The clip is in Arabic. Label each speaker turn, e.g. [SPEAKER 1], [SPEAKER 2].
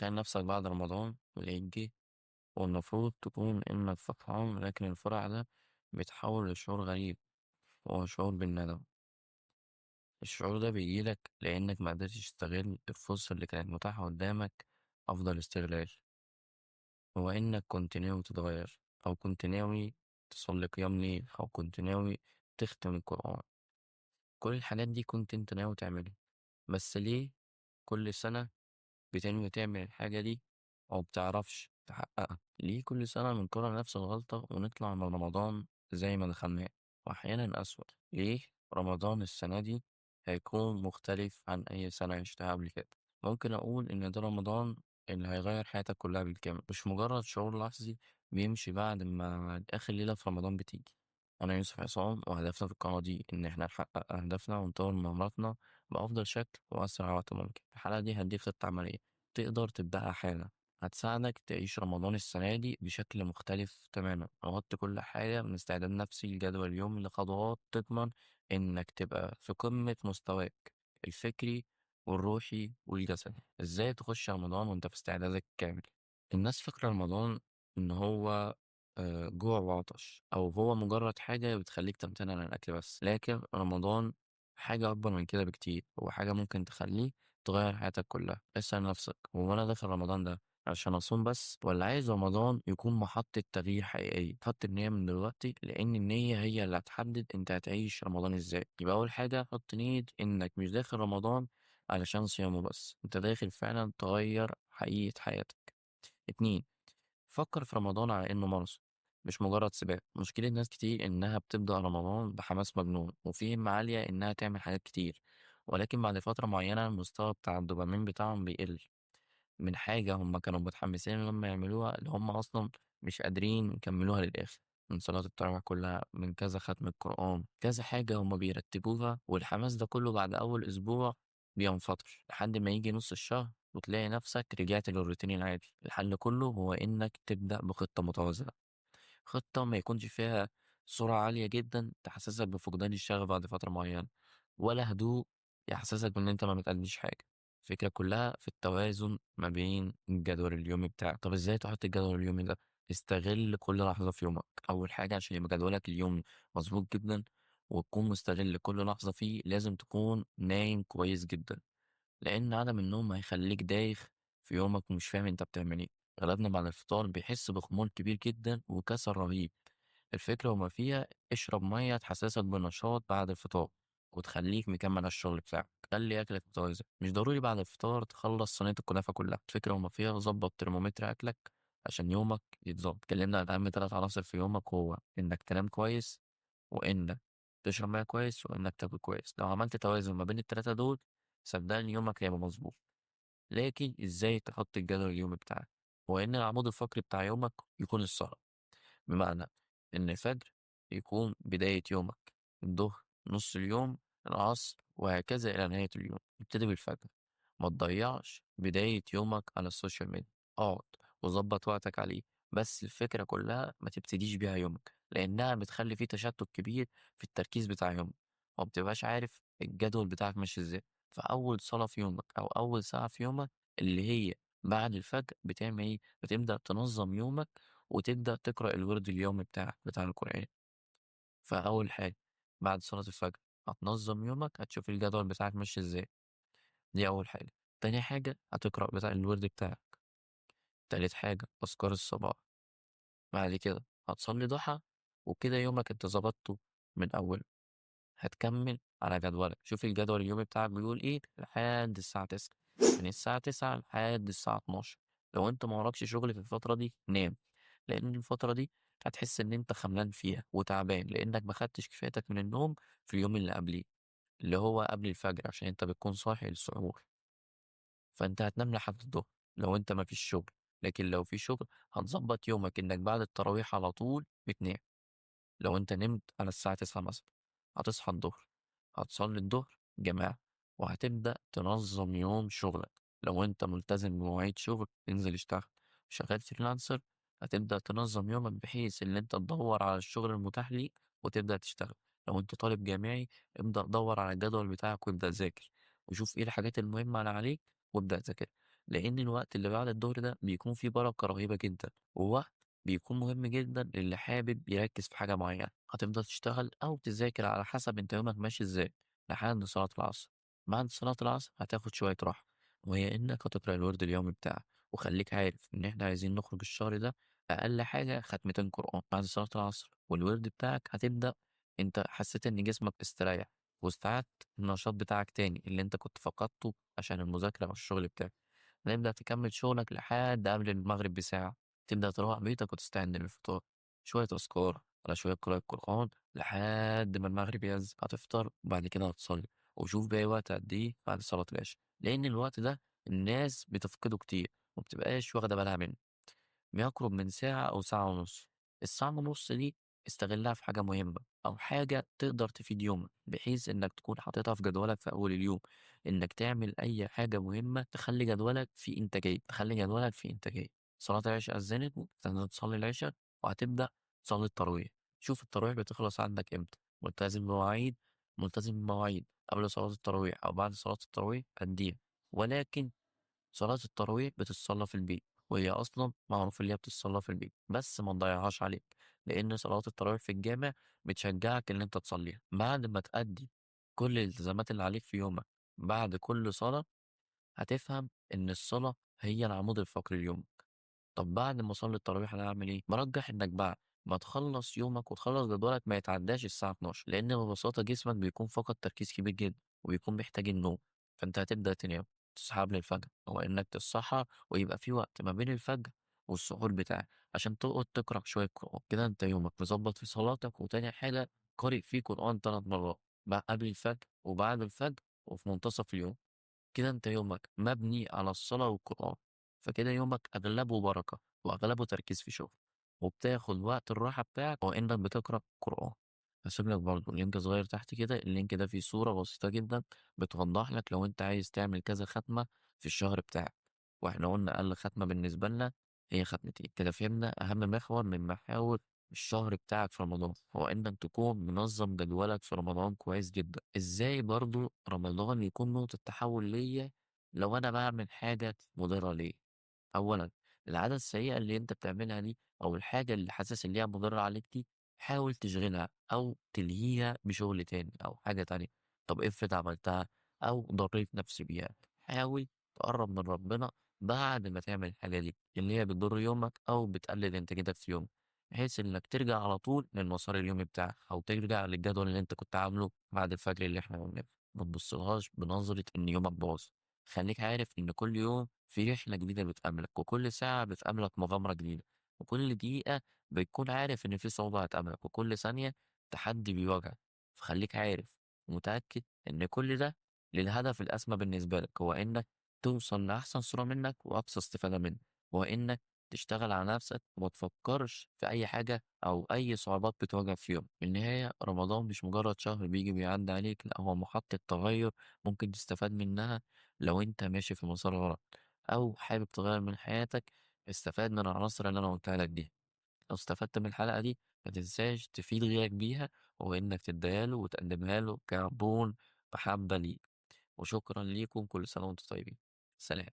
[SPEAKER 1] تخيل نفسك بعد رمضان والعيد جه، والمفروض تكون إنك فرحان، لكن الفرح ده بيتحول لشعور غريب، وهو شعور بالندم. الشعور ده بيجيلك لأنك مقدرتش تستغل الفرصة اللي كانت متاحة قدامك أفضل استغلال. هو إنك كنت ناوي تتغير، أو كنت ناوي تصلي قيام ليل، أو كنت ناوي تختم القرآن. كل الحاجات دي كنت انت ناوي تعملها، بس ليه كل سنة بتنوي تعمل الحاجة دي ومبتعرفش تحققها؟ ليه كل سنة بنكرر نفس الغلطة ونطلع من رمضان زي ما دخلناه، وأحيانا أسوأ؟ ليه رمضان السنة دي هيكون مختلف عن أي سنة عشتها قبل كده؟ ممكن أقول إن ده رمضان اللي هيغير حياتك كلها بالكامل، مش مجرد شعور لحظي بيمشي بعد ما آخر ليلة في رمضان بتيجي. أنا يوسف عصام، وهدفنا في القناة دي إن إحنا نحقق أهدافنا ونطور من مهاراتنا بأفضل شكل وأسرع وقت ممكن. في الحلقة دي هديك خطة عملية تقدر تبدأها حالا، هتساعدك تعيش رمضان السنة دي بشكل مختلف تماما. غطي كل حاجة من استعداد نفسي لجدول اليوم لخطوات تضمن إنك تبقى في قمة مستواك الفكري والروحي والجسدي. إزاي تخش رمضان وأنت في استعدادك كامل؟ الناس فاكرة رمضان إن هو جوع وعطش، أو هو مجرد حاجة بتخليك تمتنع عن الأكل بس، لكن رمضان حاجة أكبر من كده بكتير. هو حاجة ممكن تخليك تغير حياتك كلها. اسأل نفسك، هو أنا داخل رمضان ده عشان أصوم بس، ولا عايز رمضان يكون محطة تغيير حقيقية؟ حط النية من دلوقتي، لأن النية هي اللي هتحدد أنت هتعيش رمضان إزاي. يبقى أول حاجة حط نية إنك مش داخل رمضان علشان صيامه بس، أنت داخل فعلا تغير حقيقة حياتك. اتنين، فكر في رمضان على إنه ماراثون مش مجرد سباق. مشكلة ناس كتير إنها بتبدأ رمضان بحماس مجنون وفي همة عالية إنها تعمل حاجات كتير، ولكن بعد فترة معينة المستوى بتاع الدوبامين بتاعهم بيقل من حاجة هم كانوا متحمسين لما يعملوها، اللي هم أصلا مش قادرين يكملوها للآخر. من صلاة التراويح كلها، من كذا ختم القرآن، كذا حاجة هم بيرتبوها، والحماس ده كله بعد أول أسبوع بينفطر لحد ما يجي نص الشهر وتلاقي نفسك رجعت للروتين العادي. الحل كله هو إنك تبدأ بخطة متوازنة، خطة ما يكونش فيها سرعة عالية جدا تحسسك بفقدان الشغف بعد فترة معينة، ولا هدوء يحسسك بإن أنت ما بتأديش حاجة. الفكرة كلها في التوازن ما بين الجدول اليومي بتاعك. طب إزاي تحط الجدول اليومي ده؟ استغل كل لحظة في يومك. أول حاجة عشان يبقى جدولك اليومي مظبوط جدا وتكون مستغل كل لحظة فيه، لازم تكون نايم كويس جدا، لأن عدم النوم هيخليك دايخ في يومك ومش فاهم أنت بتعمل إيه. أغلبنا بعد الفطار بيحس بخمول كبير جدا وكسل رهيب. الفكرة وما فيها، اشرب مية تحسسك بالنشاط بعد الفطار وتخليك مكمل على الشغل بتاعك. خلي أكلك متوازن، مش ضروري بعد الفطار تخلص صينية الكنافة كلها. الفكرة وما فيها، ظبط ترمومتر أكلك عشان يومك يتظبط. اتكلمنا عن أهم 3 عناصر في يومك، هو إنك تنام كويس، وإنك تشرب مية كويس، وإنك تاكل كويس. لو عملت توازن ما بين التلاتة دول، صدقني يومك هيبقى مظبوط. لكن ازاي تحط الجدول اليومي بتاعك؟ هو ان العمود الفقري بتاع يومك يكون الصلاة، بمعنى ان الفجر يكون بداية يومك، الظهر نص اليوم، العصر وهكذا الى نهاية اليوم. ابتدي بالفجر، ما تضيعش بداية يومك على السوشيال ميديا، اقعد وظبط وقتك عليه. بس الفكرة كلها ما تبتديش بيها يومك، لأنها بتخلي فيه تشتت كبير في التركيز بتاع يومك، وما بتبقاش عارف الجدول بتاعك ماشي ازاي. فأول صلاة في يومك أو أول ساعة في يومك اللي هي بعد الفجر بتعمل ايه؟ بتبدأ تنظم يومك وتبدأ تقرأ الورد اليومي بتاعك بتاع القرآن. فأول حاجة بعد صلاة الفجر هتنظم يومك، هتشوف الجدول بتاعك ماشي ازاي. دي أول حاجة. تاني حاجة هتقرأ بتاع الورد بتاعك. تالت حاجة أذكار الصباح. بعد كده هتصلي ضحى، وكده يومك انت ظبطته من أول. هتكمل على جدولك، شوف الجدول اليومي بتاعك بيقول ايه لحد الساعة 9، من الساعة 9 لحد الساعة 12. لو انت ما وراكش شغل في الفترة دي نام، لأن الفترة دي هتحس إن أنت خملان فيها وتعبان لأنك ما خدتش كفايتك من النوم في اليوم اللي قبليه، اللي هو قبل الفجر، عشان أنت بتكون صاحي للسحور. فأنت هتنام لحد الظهر لو أنت ما فيش شغل. لكن لو في شغل هتظبط يومك إنك بعد التراويح على طول بتنام. لو أنت نمت على الساعة 9 مثلا، هتصحى الظهر، هتصلي الظهر جماعة، وهتبدأ تنظم يوم شغلك. لو أنت ملتزم بمواعيد شغل تنزل اشتغل. شغال فريلانسر، هتبدأ تنظم يومك بحيث إن أنت تدور على الشغل المتاح ليك وتبدأ تشتغل. لو أنت طالب جامعي، ابدأ دور على الجدول بتاعك وابدأ ذاكر، وشوف إيه الحاجات المهمة اللي عليك وابدأ ذاكر. لأن الوقت اللي بعد الضهر ده بيكون فيه بركة رهيبة جدًا، ووقت بيكون مهم جدًا للي حابب يركّز في حاجة معيّنة، هتفضل تشتغل أو تذاكر على حسب أنت يومك ماشي إزاي لحد صلاة العصر. بعد صلاة العصر هتاخد شوية راحة، وهي إنك هتقرأ الورد اليومي بتاعك، وخلّيك عارف إن إحنا عايزين نخرج الشهر ده أقل حاجة ختمتين قرآن بعد صلاة العصر، والورد بتاعك هتبدأ أنت حسيت إن جسمك استريح واستعدت النشاط بتاعك تاني اللي أنت كنت فقدته عشان المذاكرة أو الشغل بتاعك. هتبدأ تكمل شغلك لحد قبل المغرب بساعة، تبدأ تروح بيتك وتستعد للفطار، شوية أذكار على شوية قراءة قرآن لحد ما المغرب يأذن، هتفطر وبعد كده هتصلي، وشوف باقي وقت قد إيه بعد صلاة العشا، لأن الوقت ده الناس بتفقده كتير ومبتبقاش واخدة بالها منه. ما يقرب من ساعة أو ساعة ونص. الساعة ونص دي استغلها في حاجة مهمة أو حاجة تقدر تفيد يومك بحيث إنك تكون حاططها في جدولك في أول اليوم، إنك تعمل أي حاجة مهمة تخلي جدولك في إنتاجية، تخلي جدولك في إنتاجية. صلاة العشاء أذنت وتستنى تصلي العشاء وهتبدأ تصلي التراويح. شوف التراويح بتخلص عندك إمتى، ملتزم بمواعيد، ملتزم بمواعيد قبل صلاة التراويح أو بعد صلاة التراويح أديها، ولكن صلاة التراويح بتتصلى في البيت، وهي أصلًا معروف اللي هي بتتصلى في البيت، بس ما تضيّعهاش عليك، لإن صلاة التراويح في الجامع بتشجّعك إن أنت تصليها. بعد ما تأدّي كل الالتزامات اللي عليك في يومك، بعد كل صلاة هتفهم إن الصلاة هي العمود الفقري ليومك. طب بعد ما أصلّي التراويح أنا هاعمل إيه؟ بارجّح إنك بعد ما تخلّص يومك وتخلّص جدولك ما يتعدّاش الساعة 00:00 لإن ببساطة جسمك بيكون فقد تركيز كبير جدًا، وبيكون محتاج النوم، فأنت هتبدأ تنام، تصحى قبل الفجر، أو إنك تتسحّر ويبقى في وقت ما بين الفجر والسحور بتاعك، عشان تقعد تقرأ شوية قرآن، كده أنت يومك مضبّط في صلاتك، وتاني حاجة قارئ فيه قرآن 3 مرات، قبل الفجر وبعد الفجر وفي منتصف اليوم. كده أنت يومك مبني على الصلاة والقرآن، فكده يومك أغلبه بركة وأغلبه تركيز في شغل، وبتاخد وقت الراحة بتاعك وإنك بتقرأ قرآن. هاسيب لك برضه لينك صغير تحت كده، اللينك ده فيه صورة بسيطة جدًا بتوضح لك لو أنت عايز تعمل كذا ختمة في الشهر بتاعك، وإحنا قلنا أقل ختمة بالنسبة لنا هي ختمتين، كده فهمنا أهم محور من محاور الشهر بتاعك في رمضان، هو إنك تكون منظم جدولك في رمضان كويس جدًا. إزاي برضه رمضان يكون نقطة تحول ليّا لو أنا باعمل حاجة مضرة ليّا؟ أولًا العادة السيئة اللي أنت بتعملها دي أو الحاجة اللي حاسس إن هي مضرة عليك دي، حاول تشغلها أو تلهيها بشغل تاني أو حاجة تانية. طب افرض عملتها أو ضريت نفسي بيها، حاول تقرب من ربنا بعد ما تعمل الحاجة دي اللي هي بتضر يومك أو بتقلل إنتاجيتك في يومك، بحيث إنك ترجع على طول للمسار اليومي بتاعك أو ترجع للجدول اللي أنت كنت عامله بعد الفجر اللي إحنا قلناه. ما تبصلهاش بنظرة إن يومك باظ. خلّيك عارف إن كل يوم في رحلة جديدة بتقابلك، وكل ساعة بتقابلك مغامرة جديدة، وكل دقيقة بتكون عارف إن في صعوبة هتقابلك، وكل ثانية تحدي بيواجهك، فخلّيك عارف ومتأكد إن كل ده للهدف الأسمى بالنسبة لك، هو إنك توصل لأحسن صورة منك وأقصى استفادة منك، هو إنك تشتغل على نفسك وما تفكّرش في أي حاجة أو أي صعوبات بتواجهك في يومك. في النهاية رمضان مش مجرد شهر بييجي ويعدّي عليك، لأ هو محطة تغيُّر ممكن تستفاد منها لو أنت ماشي في مسار غلط، أو حابب تغيّر من حياتك، استفاد من العناصر اللي أنا قُلتها لك دي. لو استفدت من الحلقة دي ما تنساش تفيد غيرك بيها، وإنك تدّيها له وتقدّمها له كعربون محبة ليه. وشكرًا ليكم، كل سنة وأنتم طيبين. سلام.